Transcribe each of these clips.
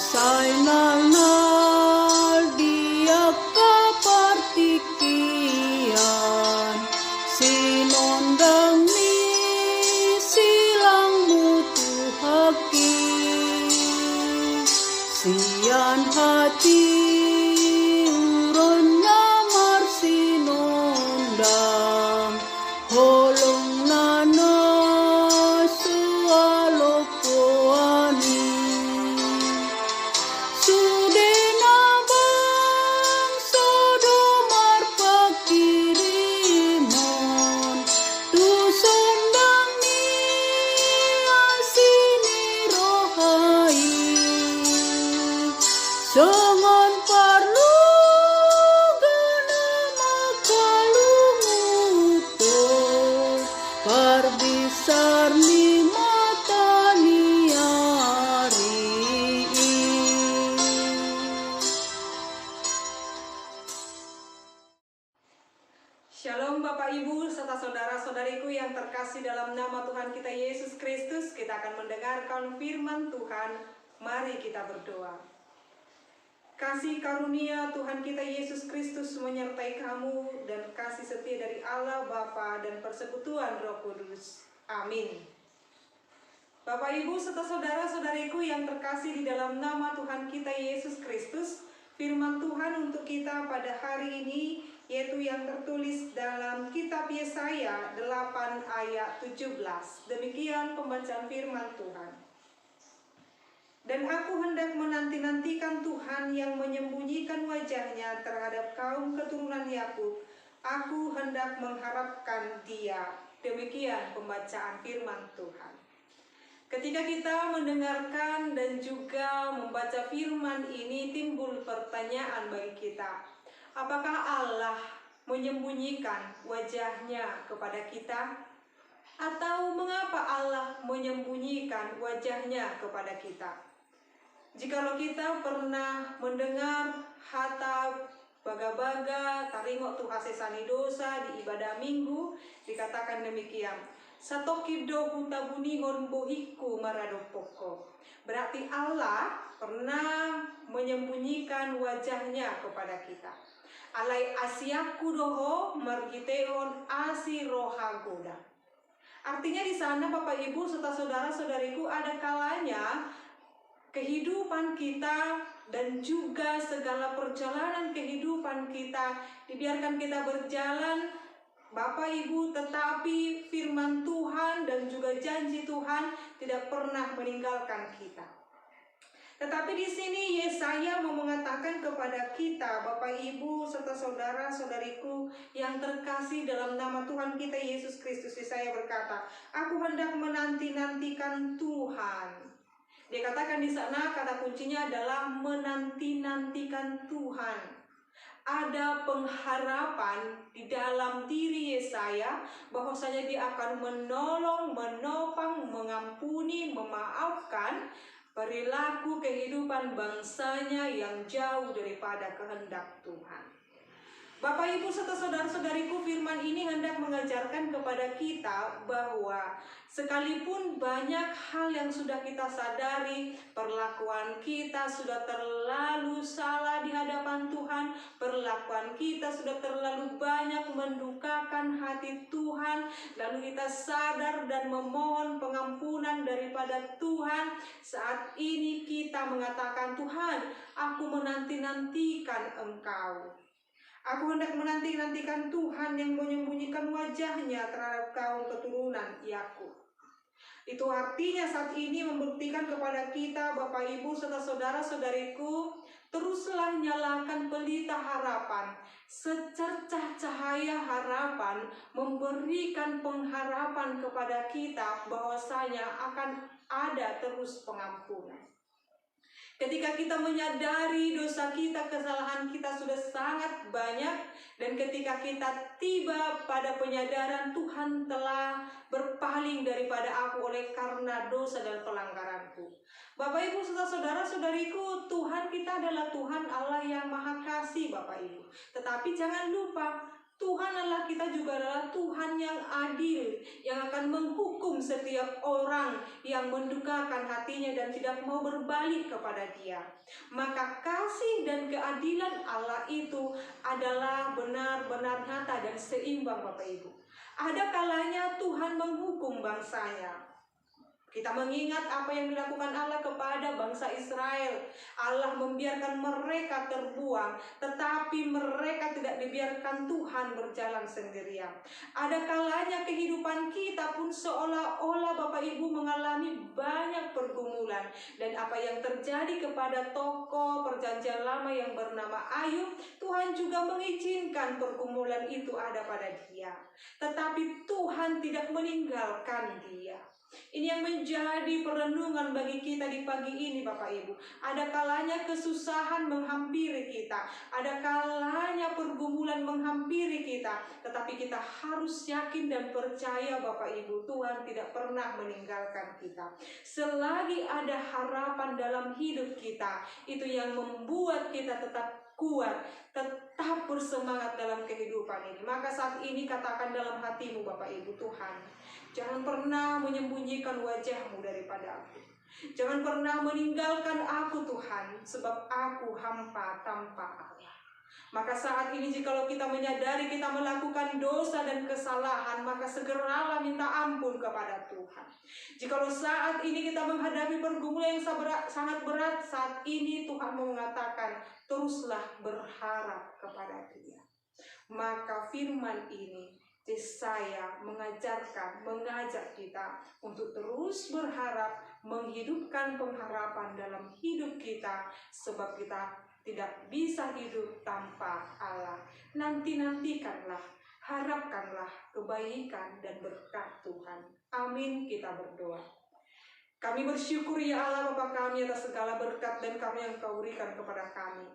Sainal dia kapartikian sinondang ni silang mutu haki sian hati uron namar sinondang holong nana sualokoani sudena bang sodomar pakirimon tusundang ni asini rohai Songon parlu gana makalumuto parbisar ni mata ni ari. Shalom Bapak Ibu serta saudara-saudariku yang terkasih dalam nama Tuhan kita Yesus Kristus. Kita akan mendengarkan firman Tuhan. Mari kita berdoa. Kasih karunia Tuhan kita Yesus Kristus menyertai kamu dan kasih setia dari Allah Bapa dan persekutuan Roh Kudus. Amin. Bapak Ibu serta saudara-saudariku yang terkasih di dalam nama Tuhan kita Yesus Kristus, firman Tuhan untuk kita pada hari ini yaitu yang tertulis dalam kitab Yesaya 8 ayat 17. Demikian pembacaan firman Tuhan. Dan aku hendak menanti-nantikan Tuhan yang menyembunyikan wajahnya terhadap kaum keturunan Yakub. Aku hendak mengharapkan Dia. Demikian pembacaan firman Tuhan. Ketika kita mendengarkan dan juga membaca firman ini, timbul pertanyaan bagi kita. Apakah Allah menyembunyikan wajahnya kepada kita? Atau mengapa Allah menyembunyikan wajahnya kepada kita? Jikalau kita pernah mendengar hata baga-baga taringok tu hasesani dosa di ibadah minggu, dikatakan demikian. Satokibdo hutabuni honbohiku maradopoko. Berarti Allah pernah menyembunyikan wajahnya kepada kita. Alai asiaku doho margiteon asi rohagoda. Artinya di sana Bapak Ibu serta saudara-saudariku ada kalanya kehidupan kita dan juga segala perjalanan kehidupan kita dibiarkan kita berjalan Bapak Ibu, tetapi firman Tuhan dan juga janji Tuhan tidak pernah meninggalkan kita. Tetapi di sini Yesaya mau mengatakan kepada kita Bapak Ibu serta saudara-saudariku yang terkasih dalam nama Tuhan kita Yesus Kristus. Yesaya berkata, aku hendak menanti-nantikan Tuhan. Dia katakan di sana kata kuncinya adalah menanti-nantikan Tuhan. Ada pengharapan di dalam diri Yesaya bahwasanya dia akan menolong, menopang, mengampuni, memaafkan perilaku kehidupan bangsanya yang jauh daripada kehendak Tuhan. Bapak Ibu serta saudara-saudariku, firman ini hendak mengajarkan kepada kita bahwa sekalipun banyak hal yang sudah kita sadari, perlakuan kita sudah terlalu salah di hadapan Tuhan, perlakuan kita sudah terlalu banyak mendukakan hati Tuhan, lalu kita sadar dan memohon pengampunan daripada Tuhan. Saat ini kita mengatakan, Tuhan, aku menanti-nantikan Engkau. Aku hendak menanti-nantikan Tuhan yang menyembunyikan wajahnya terhadap kaum keturunan Yakub. Itu artinya saat ini membuktikan kepada kita Bapak Ibu serta saudara-saudariku, teruslah nyalakan pelita harapan, secercah cahaya harapan memberikan pengharapan kepada kita bahwasanya akan ada terus pengampunan. Ketika kita menyadari dosa kita, kesalahan kita sudah sangat banyak, dan ketika kita tiba pada penyadaran Tuhan telah berpaling daripada aku oleh karena dosa dan pelanggaranku. Bapak Ibu serta saudara-saudariku, Tuhan kita adalah Tuhan Allah yang Maha Kasih Bapak Ibu. Tetapi jangan lupa, Tuhan Allah kita juga adalah Tuhan yang adil, yang akan menghukum setiap orang yang mendukakan hatinya dan tidak mau berbalik kepada Dia. Maka kasih dan keadilan Allah itu adalah benar-benar nyata dan seimbang, Bapak Ibu. Ada kalanya Tuhan menghukum bangsanya. Kita mengingat apa yang dilakukan Allah kepada bangsa Israel. Allah membiarkan mereka terbuang, tetapi mereka tidak dibiarkan Tuhan berjalan sendirian. Ada kalanya kehidupan kita pun seolah-olah Bapak Ibu mengalami banyak pergumulan. Dan apa yang terjadi kepada tokoh perjanjian lama yang bernama Ayub, Tuhan juga mengizinkan pergumulan itu ada pada dia. Tetapi Tuhan tidak meninggalkan dia. Ini yang menjadi perenungan bagi kita di pagi ini, Bapak Ibu. Ada kalanya kesusahan menghampiri kita, ada kalanya pergumulan menghampiri kita, tetapi kita harus yakin dan percaya, Bapak Ibu, Tuhan tidak pernah meninggalkan kita. Selagi ada harapan dalam hidup kita, itu yang membuat kita tetap kuat, tetap bersemangat dalam kehidupan ini. Maka saat ini katakan dalam hatimu, Bapak Ibu, Tuhan, jangan pernah menyembunyikan wajah-Mu daripada aku. Jangan pernah meninggalkan aku, Tuhan, sebab aku hampa tanpa Allah. Maka saat ini jikalau kita menyadari kita melakukan dosa dan kesalahan, maka segeralah minta ampun kepada Tuhan. Jikalau saat ini kita menghadapi pergumulan yang sangat berat, saat ini Tuhan mengatakan, teruslah berharap kepada Dia. Maka firman ini saya mengajak kita untuk terus berharap, menghidupkan pengharapan dalam hidup kita, sebab kita tidak bisa hidup tanpa Allah. Nantikanlah, harapkanlah kebaikan dan berkat Tuhan. Amin, kita berdoa. Kami bersyukur ya Allah Bapa kami atas segala berkat dan kami yang Kau berikan kepada kami.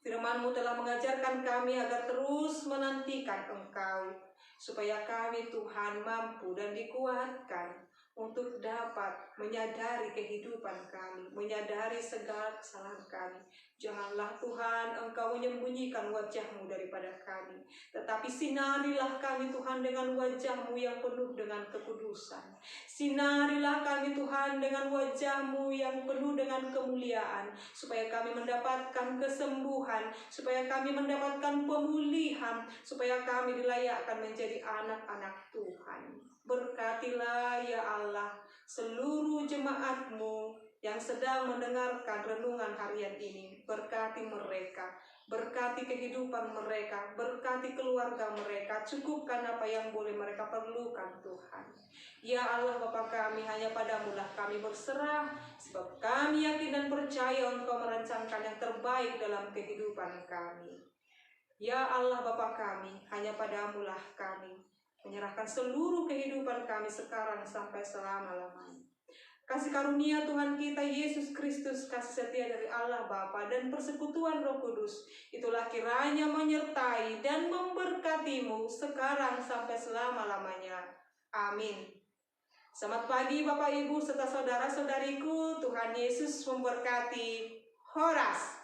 Firman-Mu telah mengajarkan kami agar terus menantikan Engkau, supaya kami Tuhan mampu dan dikuatkan untuk dapat menyadari kehidupan kami, menyadari segala kesalahan kami. Janganlah Tuhan Engkau menyembunyikan wajah-Mu daripada kami, tetapi sinarilah kami Tuhan dengan wajah-Mu yang penuh dengan kekudusan. Sinarilah kami Tuhan dengan wajah-Mu yang penuh dengan kemuliaan, supaya kami mendapatkan kesembuhan, supaya kami mendapatkan pemulihan, supaya kami dilayakkan menjadi anak-anak Tuhan. Berkatilah ya Allah seluruh jemaat-Mu yang sedang mendengarkan renungan harian ini. Berkati mereka, berkati kehidupan mereka, berkati keluarga mereka, cukupkan apa yang boleh mereka perlukan Tuhan. Ya Allah Bapa kami, hanya Padamu lah kami berserah, sebab kami yakin dan percaya Engkau merancangkan yang terbaik dalam kehidupan kami. Ya Allah Bapa kami, hanya Padamu lah kami menyerahkan seluruh kehidupan kami sekarang sampai selama-lamanya. Kasih karunia Tuhan kita Yesus Kristus, kasih setia dari Allah Bapa dan persekutuan Roh Kudus, itulah kiranya menyertai dan memberkati-Mu sekarang sampai selama-lamanya. Amin. Selamat pagi Bapak Ibu serta saudara-saudariku, Tuhan Yesus memberkati. Horas.